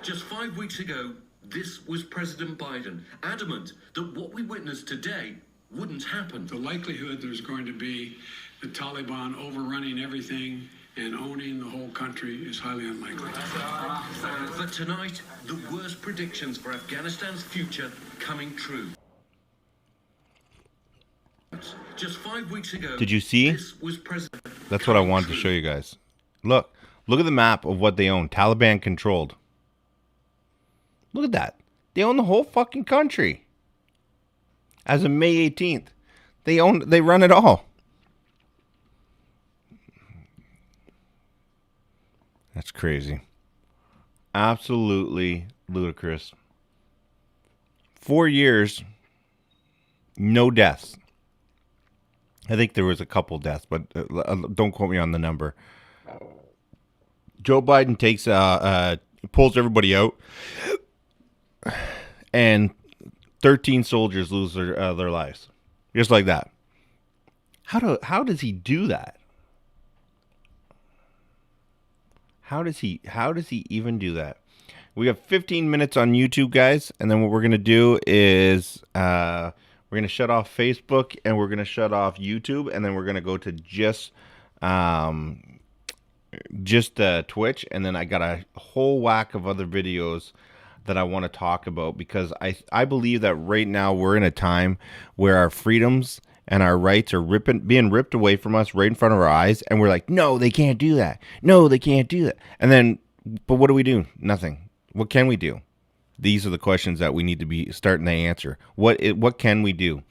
Just 5 weeks ago, this was President Biden, adamant that what we witnessed today wouldn't happen. The likelihood there's going to be the Taliban overrunning everything and owning the whole country is highly unlikely. But tonight, the worst predictions for Afghanistan's future coming true. Just 5 weeks ago, Did you see? this was President. That's what I wanted to show you guys. Look at the map of what they own. Taliban controlled. Look at that. They own the whole fucking country. As of May 18th, they run it all. That's crazy. Absolutely ludicrous. 4 years, no deaths. I think there was a couple deaths, but don't quote me on the number. Joe Biden takes pulls everybody out, and 13 soldiers lose their lives, just like that. How does he do that? How does he even do that? We have 15 minutes on YouTube, guys, and then what we're gonna do is we're gonna shut off Facebook and we're gonna shut off YouTube, and then we're gonna go to just Twitch, and then I got a whole whack of other videos that I want to talk about, because I believe that right now we're in a time where our freedoms and our rights are being ripped away from us right in front of our eyes, and we're like, no, they can't do that. No, they can't do that. And then, but what do we do? Nothing. What can we do? These are the questions that we need to be starting to answer. What can we do?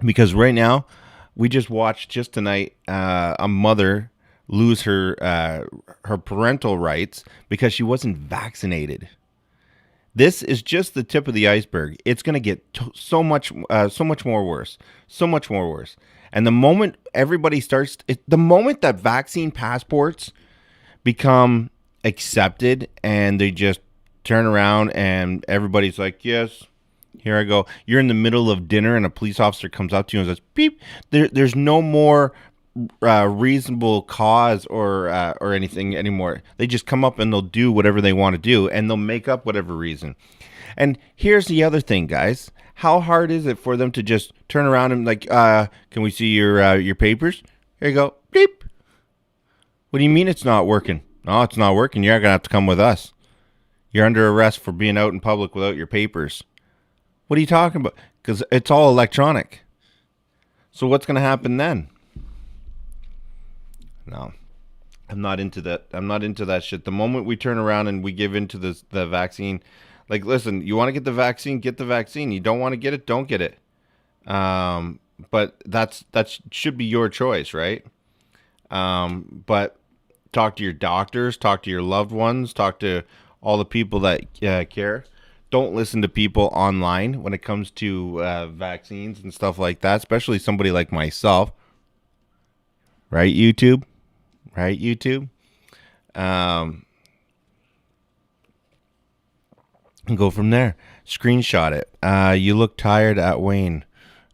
Because right now, we just watched just tonight a mother lose her parental rights because she wasn't vaccinated. This is just the tip of the iceberg. It's going to get so much more worse. And the moment everybody starts, the moment that vaccine passports become accepted and they just turn around and everybody's like, yes, here I go. You're in the middle of dinner and a police officer comes up to you and says, beep. There's no more reasonable cause or anything anymore. They just come up and they'll do whatever they want to do, and they'll make up whatever reason. And here's the other thing, guys. How hard is it for them to just turn around and like, can we see your papers? Here you go. Beep. What do you mean it's not working? No, it's not working. You're gonna have to come with us. You're under arrest for being out in public without your papers. What are you talking about? Because it's all electronic. So what's gonna happen then? No, I'm not into that. I'm not into that shit. The moment we turn around and we give into the vaccine, like, listen, you want to get the vaccine, get the vaccine. You don't want to get it, don't get it. But that should be your choice, right? But talk to your doctors, talk to your loved ones, talk to all the people that care. Don't listen to people online when it comes to vaccines and stuff like that, especially somebody like myself. Right, YouTube? Right, YouTube? And go from there. Screenshot it. You look tired at Wayne.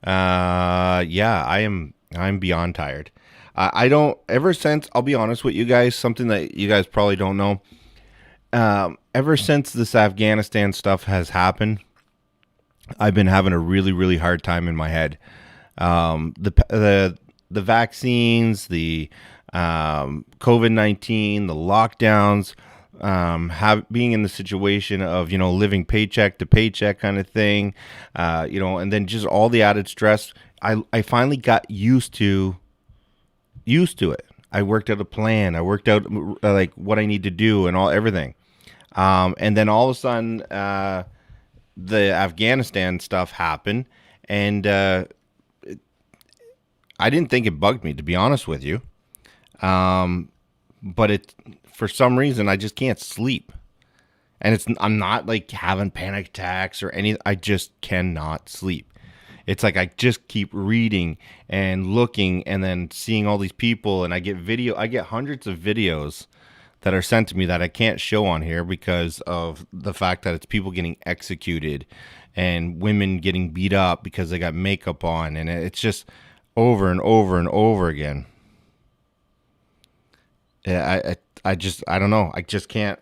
Yeah, I'm beyond tired. I don't, ever since, I'll be honest with you guys, something that you guys probably don't know. Ever since this Afghanistan stuff has happened, I've been having a really, really hard time in my head. The vaccines, the COVID-19, the lockdowns, being in the situation of, living paycheck to paycheck kind of thing, and then just all the added stress. I finally got used to it. I worked out a plan. I worked out like what I need to do and everything. And then all of a sudden, the Afghanistan stuff happened, and I didn't think it bugged me, to be honest with you. But for some reason, I just can't sleep. And I'm not like having panic attacks or anything. I just cannot sleep. It's like I just keep reading and looking and then seeing all these people, and I get hundreds of videos that are sent to me that I can't show on here because of the fact that it's people getting executed and women getting beat up because they got makeup on, and it's just over and over and over again. Yeah, I don't know. I can't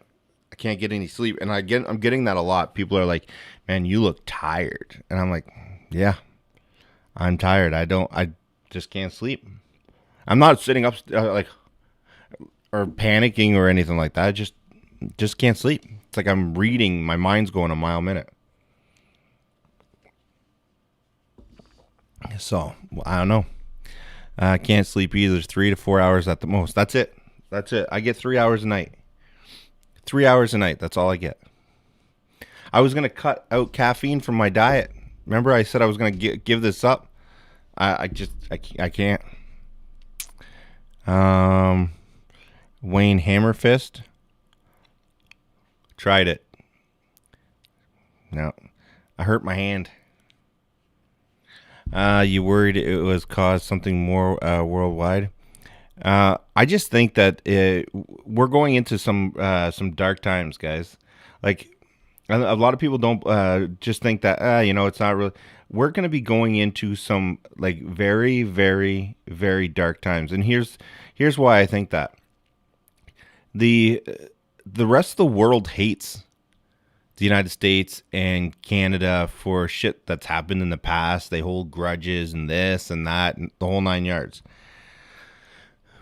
get any sleep, and I'm getting that a lot. People are like, "Man, you look tired," and I'm like, "Yeah, I'm tired. I just can't sleep. I'm not sitting up or panicking or anything like that. I just can't sleep. It's like I'm reading. My mind's going a mile a minute. So I don't know. I can't sleep either. 3 to 4 hours at the most. That's it. I get 3 hours a night. 3 hours a night. That's all I get. I was gonna cut out caffeine from my diet. Remember, I said I was gonna give this up. I can't. Wayne Hammerfist. Tried it. No, I hurt my hand. You worried it was caused something more worldwide? I just think that we're going into some dark times, guys. Like a lot of people don't just think that it's not really. We're going to be going into some like very, very, very dark times, and here's why I think that. The rest of the world hates the United States and Canada for shit that's happened in the past. They hold grudges and this and that and the whole 9 yards.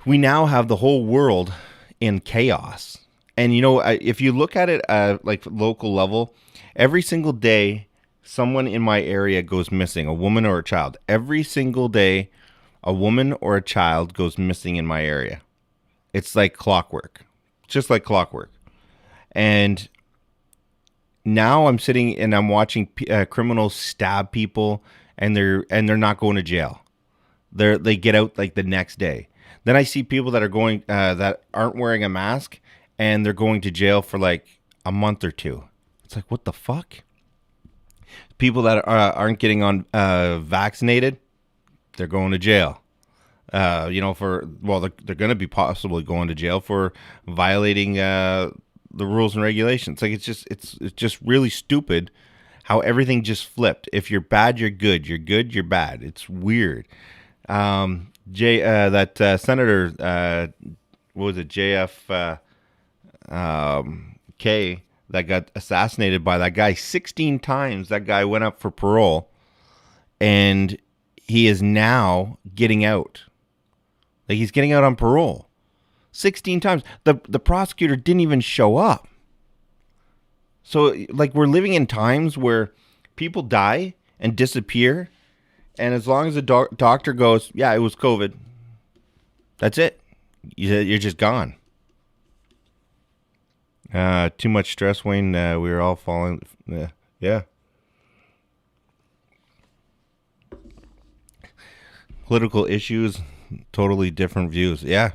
We now have the whole world in chaos. And, if you look at it like local level, every single day, someone in my area goes missing, a woman or a child. Every single day, a woman or a child goes missing in my area. It's like clockwork, just like clockwork. And now I'm sitting and I'm watching criminals stab people, and they're not going to jail. They get out like the next day. Then I see people that are going that aren't wearing a mask, and they're going to jail for like a month or two. It's like, what the fuck? People that aren't getting on vaccinated, they're going to jail. They're going to be possibly going to jail for violating the rules and regulations. Like it's just really stupid how everything just flipped. If you're bad, you're good. You're good, you're bad. It's weird. Senator, what was it, JF K, that got assassinated by that guy 16 times. That guy went up for parole, and he is now getting out. Like, he's getting out on parole 16 times. The prosecutor didn't even show up. So, like, we're living in times where people die and disappear, and as long as the doctor goes, yeah, it was COVID, that's it. You're just gone. Too much stress, Wayne. We were all falling. Yeah. Political issues, totally different views. Yeah.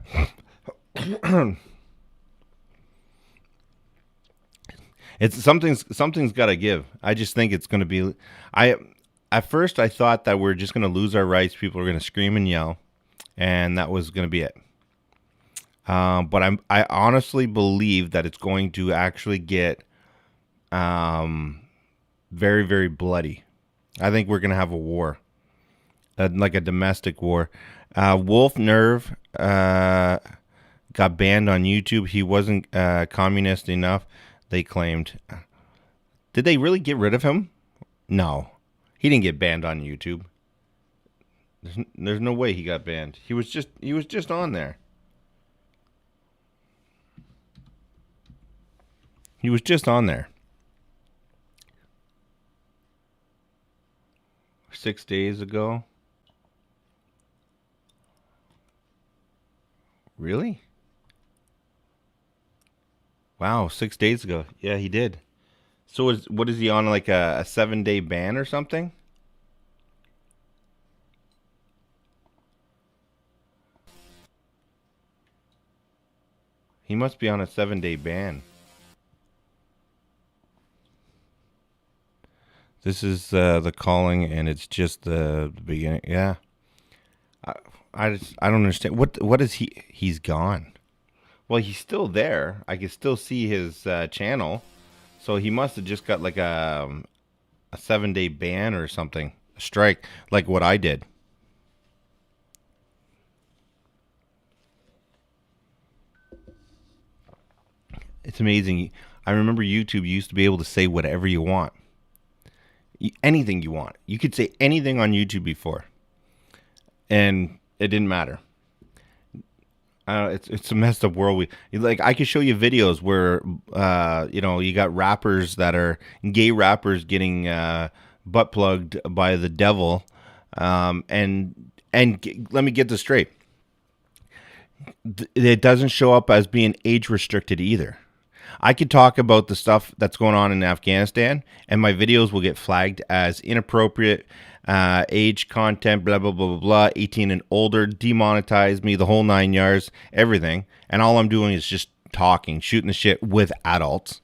It's something's got to give. I just think it's going to be. At first I thought that we're just going to lose our rights. People are going to scream and yell, and that was going to be it. But I honestly believe that it's going to actually get very, very bloody. I think we're going to have a war, like a domestic war. Wolf Nerve got banned on YouTube. He wasn't communist enough, they claimed. Did they really get rid of him? No. He didn't get banned on YouTube. There's no way he got banned. He was just on there. He was just on there. 6 days ago. Really? Wow, 6 days ago. Yeah, he did. So what is he on, like a 7-day ban or something? He must be on a 7-day ban. This is the calling, and it's just the beginning. Yeah, I don't understand. What is he? He's gone. Well, he's still there. I can still see his channel, so he must have just got like a 7-day ban or something, a strike, like what I did. It's amazing. I remember YouTube used to be able to say whatever you want. Anything you want. You could say anything on YouTube before, and it didn't matter. It's a messed up world. I could show you videos where you got rappers that are gay rappers getting butt plugged by the devil, and let me get this straight. It doesn't show up as being age restricted either. I could talk about the stuff that's going on in Afghanistan, and my videos will get flagged as inappropriate, age content, blah, blah, blah, blah, blah, 18 and older, demonetize me, the whole 9 yards, everything. And all I'm doing is just talking, shooting the shit with adults,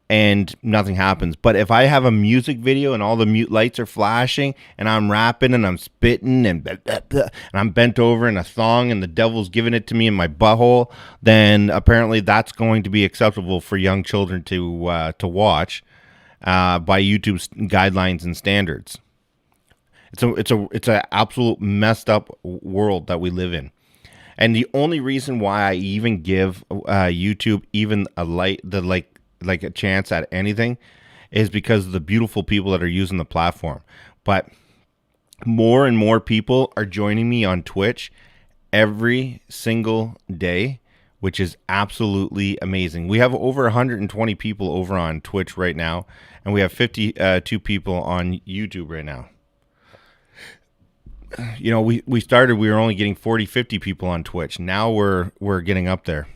and nothing happens. But if I have a music video and all the mute lights are flashing and I'm rapping and I'm spitting and blah, blah, blah, and I'm bent over in a thong and the devil's giving it to me in my butthole, then apparently that's going to be acceptable for young children to watch by YouTube's guidelines and standards. It's an absolute messed up world that we live in. And the only reason why I even give YouTube even a chance at anything is because of the beautiful people that are using the platform. But more and more people are joining me on Twitch every single day, which is absolutely amazing. We have over 120 people over on Twitch right now, and we have 52 people on YouTube right now. You know, we were only getting 40, 50 people on Twitch. Now we're getting up there.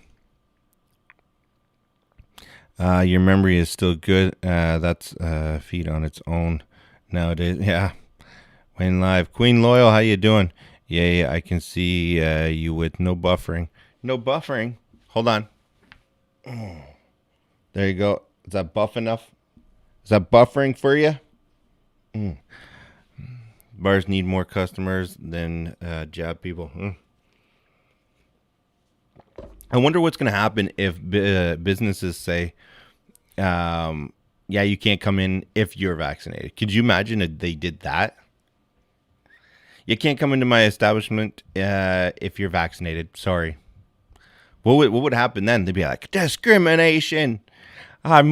Your memory is still good. That's feed on its own nowadays. Yeah. Wayne Live. Queen Loyal, how you doing? Yeah, I can see you with no buffering. No buffering? Hold on. There you go. Is that buff enough? Is that buffering for you? Bars need more customers than jab people. I wonder what's going to happen if businesses say, yeah, you can't come in if you're vaccinated. Could you imagine if they did that? You can't come into my establishment if you're vaccinated. Sorry. What would happen then? They'd be like, discrimination. I'm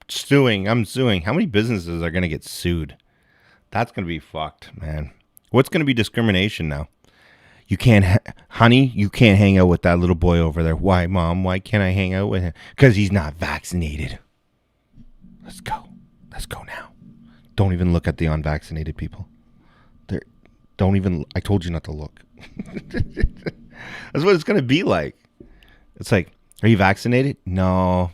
suing. How many businesses are going to get sued? That's going to be fucked, man. What's going to be discrimination now? You can't, honey, you can't hang out with that little boy over there. Why, Mom? Why can't I hang out with him? Because he's not vaccinated. Let's go. Let's go now. Don't even look at the unvaccinated people. I told you not to look. That's what it's going to be like. It's like, are you vaccinated? No.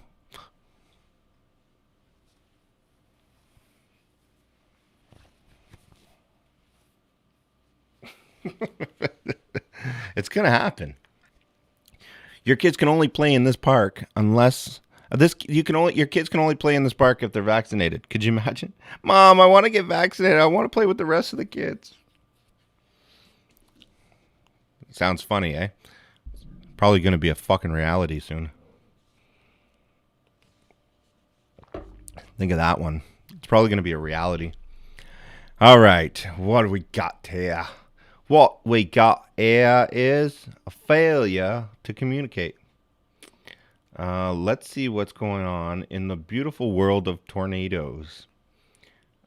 It's gonna happen. Your kids can only play in this park unless your kids can only play in this park if they're vaccinated. Could you imagine? Mom, I want to get vaccinated. I want to play with the rest of the kids. Sounds funny, eh? Probably gonna be a fucking reality soon. Think of that one. It's probably gonna be a reality. All right, what do we got here? What we got here is a failure to communicate. Let's see what's going on in the beautiful world of tornadoes.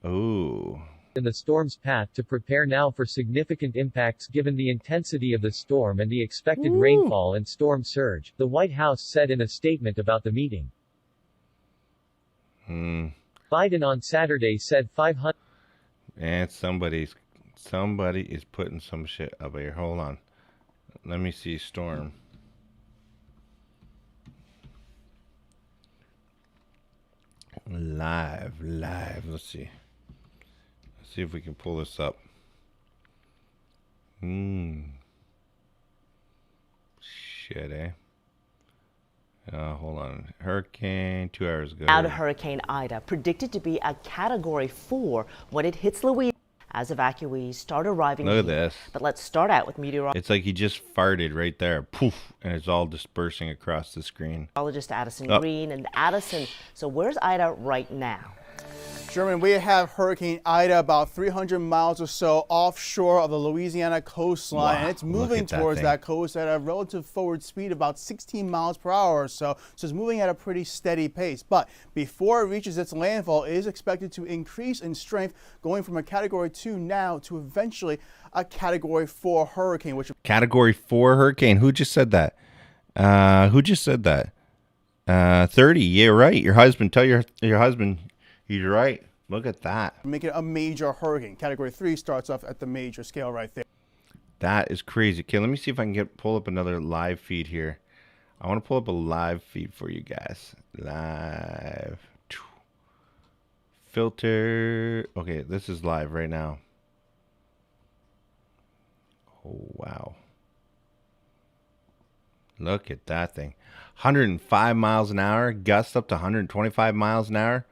Oh. In the storm's path to prepare now for significant impacts given the intensity of the storm and the expected rainfall and storm surge, the White House said in a statement about the meeting. Biden on Saturday said 500... And somebody is putting some shit up here. Hold on. Let me see storm. Live. Let's see. Let's see if we can pull this up. Shit, eh? Hold on. Hurricane 2 hours ago. Out of Hurricane Ida, predicted to be a Category 4 when it hits Louisiana. As evacuees start arriving. Look at this. But let's start out with meteorologist. It's like he just farted right there. Poof. And it's all dispersing across the screen. Addison Green. And Addison, so where's Ida right now? Sherman, we have Hurricane Ida about 300 miles or so offshore of the Louisiana coastline, and it's moving towards that coast at a relative forward speed about 16 miles per hour or so. So it's moving at a pretty steady pace. But before it reaches its landfall, it is expected to increase in strength, going from a Category 2 now to eventually a Category 4 hurricane. Category 4 hurricane? Who just said that? 30. Yeah, right. Your husband. Tell your husband. He's right. Look at that. Make it a major hurricane. Category 3 starts off at the major scale right there. That is crazy. Okay, let me see if I can pull up another live feed here. I want to pull up a live feed for you guys. Live. Filter. Okay, this is live right now. Oh, wow. Look at that thing. 105 miles an hour. Gusts up to 125 miles an hour.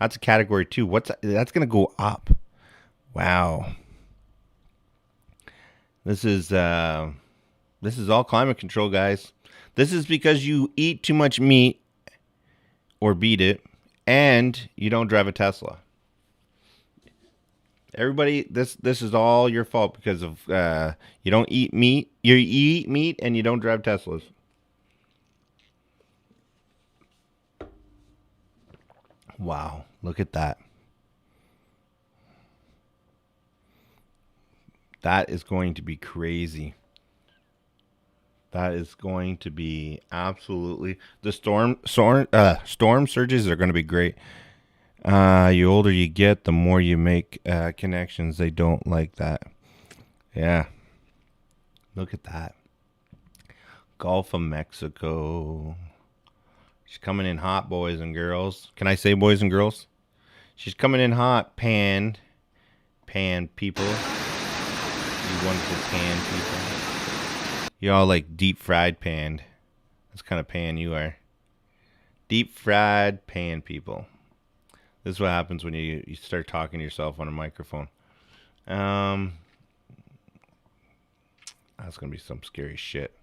That's a category 2. That's going to go up. Wow. This is all climate control, guys. This is because you eat too much meat or beat it, and you don't drive a Tesla. Everybody, this is all your fault because of you don't eat meat. You eat meat and you don't drive Teslas. Wow, look at that. That is going to be crazy. That is going to be absolutely... The storm surges are going to be great. The older you get, the more you make connections. They don't like that. Yeah. Look at that. Gulf of Mexico. She's coming in hot, boys and girls. Can I say boys and girls? She's coming in hot, pan people. You wonderful pan people. You all like deep fried panned. That's kind of pan you are. Deep fried pan people. This is what happens when you start talking to yourself on a microphone. That's going to be some scary shit.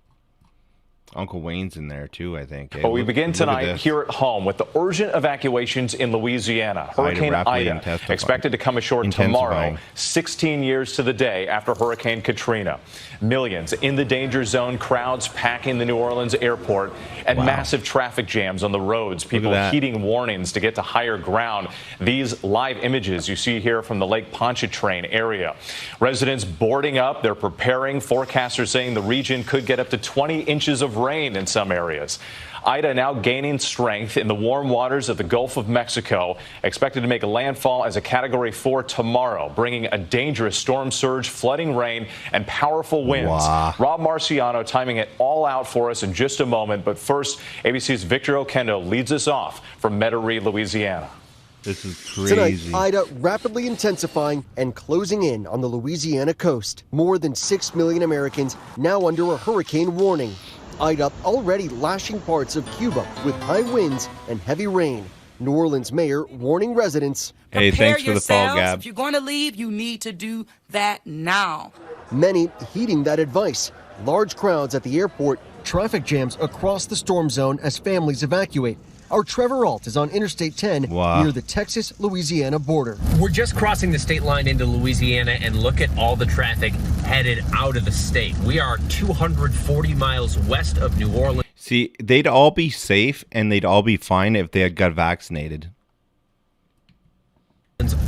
Uncle Wayne's in there, too, I think. But we begin tonight here at home with the urgent evacuations in Louisiana. Hurricane Ida expected to come ashore tomorrow, 16 years to the day after Hurricane Katrina. Millions in the danger zone, crowds packing the New Orleans airport, and massive traffic jams on the roads. People heeding warnings to get to higher ground. These live images you see here from the Lake Pontchartrain area. Residents boarding up. They're preparing. Forecasters saying the region could get up to 20 inches of rain in some areas. Ida now gaining strength in the warm waters of the Gulf of Mexico, expected to make a landfall as a Category 4 tomorrow, bringing a dangerous storm surge, flooding rain, and powerful winds. Rob Marciano timing it all out for us in just a moment. But first, ABC's Victor Oquendo leads us off from Metairie, Louisiana. This is crazy. Tonight, Ida rapidly intensifying and closing in on the Louisiana coast. More than 6 million Americans now under a hurricane warning. Ida already lashing parts of Cuba with high winds and heavy rain. New Orleans mayor warning residents. Hey, thanks for the call, Gab. If you're going to leave, you need to do that now. Many heeding that advice. Large crowds at the airport, traffic jams across the storm zone as families evacuate. Our Trevor Alt is on Interstate 10 near the Texas-Louisiana border. We're just crossing the state line into Louisiana, and look at all the traffic headed out of the state. We are 240 miles west of New Orleans. See, they'd all be safe and they'd all be fine if they had got vaccinated.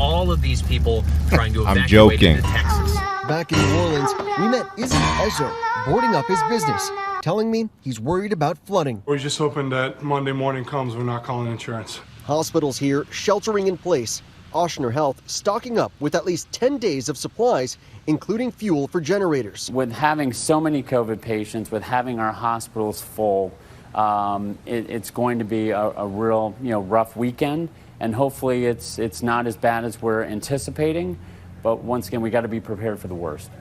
All of these people trying to evacuate I'm joking. into Texas. Back in New Orleans, we met Izzy Ezo, boarding up his business, telling me he's worried about flooding. We're just hoping that Monday morning comes, we're not calling insurance. Hospitals here sheltering in place. Ochsner Health stocking up with at least 10 days of supplies, including fuel for generators. With having so many COVID patients, with having our hospitals full, it's going to be a real rough weekend. And hopefully it's not as bad as we're anticipating. But once again, we got to be prepared for the worst.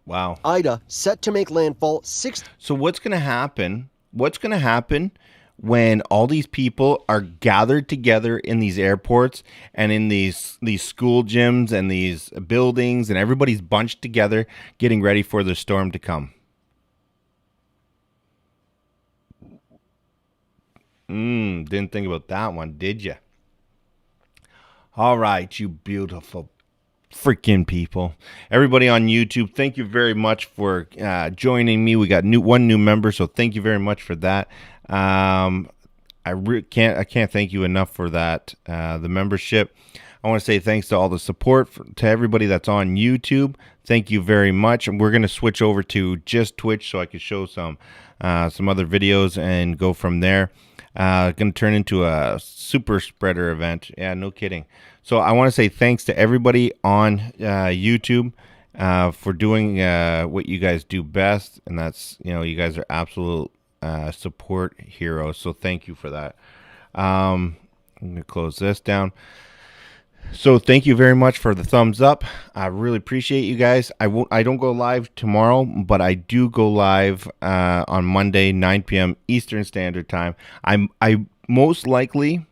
Wow. Ida set to make landfall 6. So what's going to happen? What's going to happen when all these people are gathered together in these airports and in these school gyms and these buildings, and everybody's bunched together getting ready for the storm to come? Didn't think about that one, did you? All right, you beautiful freaking people. Everybody on YouTube, thank you very much for joining me. We got one new member, so thank you very much for that. I can't thank you enough for that. The membership. I want to say thanks to all the support to everybody that's on YouTube. Thank you very much. And we're going to switch over to just Twitch so I can show some other videos and go from there. Going to turn into a super spreader event. Yeah, no kidding. So I want to say thanks to everybody on YouTube for doing what you guys do best, and that's, you guys are absolute support heroes. So thank you for that. I'm gonna close this down. So thank you very much for the thumbs up. I really appreciate you guys. I don't go live tomorrow, but I do go live on Monday, 9 p.m. Eastern Standard Time. I most likely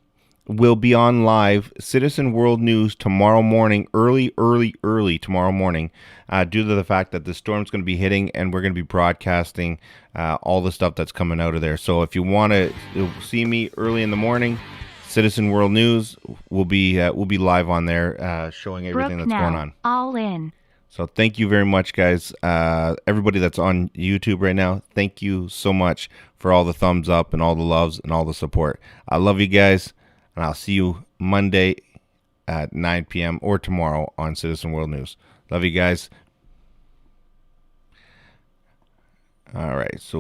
will be on live Citizen World News tomorrow morning, early tomorrow morning, due to the fact that the storm's going to be hitting, and we're going to be broadcasting all the stuff that's coming out of there. So if you want to see me early in the morning, Citizen World News will be live on there, showing everything that's going on. All in. So thank you very much, guys. Everybody that's on YouTube right now, thank you so much for all the thumbs up and all the loves and all the support. I love you guys, and I'll see you Monday at 9 p.m. or tomorrow on Citizen World News. Love you guys. All right, so